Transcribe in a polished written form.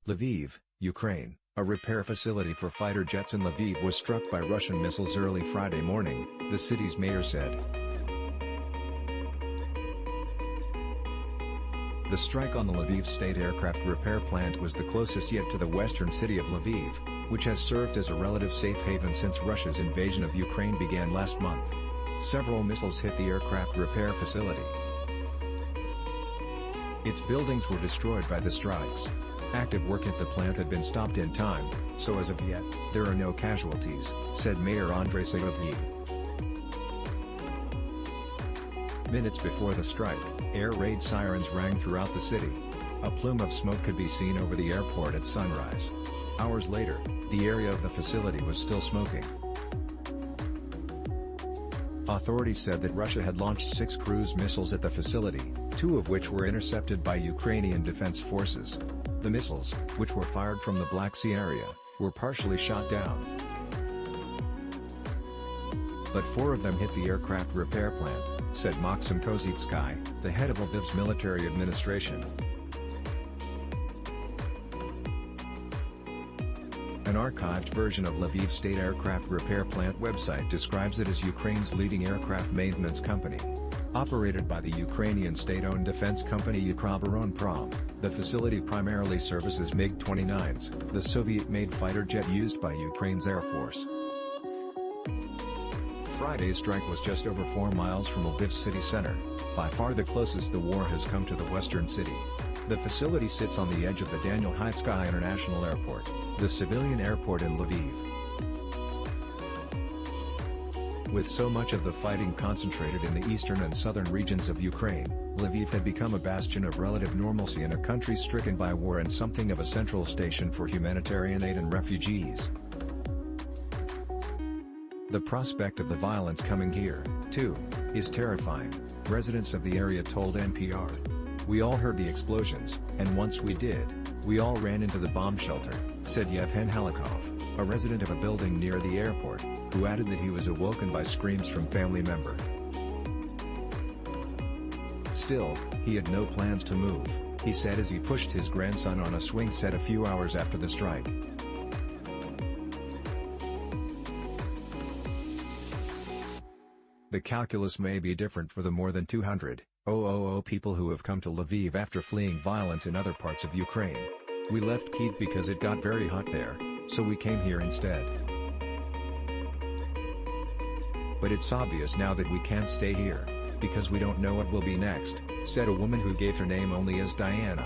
Lviv, Ukraine, a repair facility for fighter jets in Lviv was struck by Russian missiles early Friday morning, the city's mayor said. The strike on the Lviv state aircraft repair plant was the closest yet to the western city of Lviv, which has served as a relative safe haven since Russia's invasion of Ukraine began last month. Several missiles hit the aircraft repair facility. Its buildings were destroyed by the strikes. Active work at the plant had been stopped in time, so as of yet, there are no casualties, said Mayor Andrei Lviv. Minutes before the strike, air raid sirens rang throughout the city. A plume of smoke could be seen over the airport at sunrise. Hours later, the area of the facility was still smoking. Authorities said that Russia had launched 6 cruise missiles at the facility, 2 of which were intercepted by Ukrainian defense forces. The missiles, which were fired from the Black Sea area, were partially shot down. But 4 of them hit the aircraft repair plant, said Maxim Kozitsky, the head of Lviv's military administration. An archived version of Lviv State Aircraft Repair Plant website describes it as Ukraine's leading aircraft maintenance company. Operated by the Ukrainian state-owned defense company Ukroboronprom, the facility primarily services MiG-29s, the Soviet-made fighter jet used by Ukraine's Air Force. Friday's strike was just over 4 miles from Lviv's city center, by far the closest the war has come to the western city. The facility sits on the edge of the Daniel Haitsky International Airport, the civilian airport in Lviv. With so much of the fighting concentrated in the eastern and southern regions of Ukraine, Lviv had become a bastion of relative normalcy in a country stricken by war and something of a central station for humanitarian aid and refugees. The prospect of the violence coming here, too, is terrifying, residents of the area told NPR. We all heard the explosions, and once we did, we all ran into the bomb shelter, said Yevhen Halikov, a resident of a building near the airport, who added that he was awoken by screams from family member. Still, he had no plans to move, he said as he pushed his grandson on a swing set a few hours after the strike. The calculus may be different for the more than 200,000 people who have come to Lviv after fleeing violence in other parts of Ukraine. We left Kyiv because it got very hot there, so we came here instead. But it's obvious now that we can't stay here, because we don't know what will be next, said a woman who gave her name only as Diana.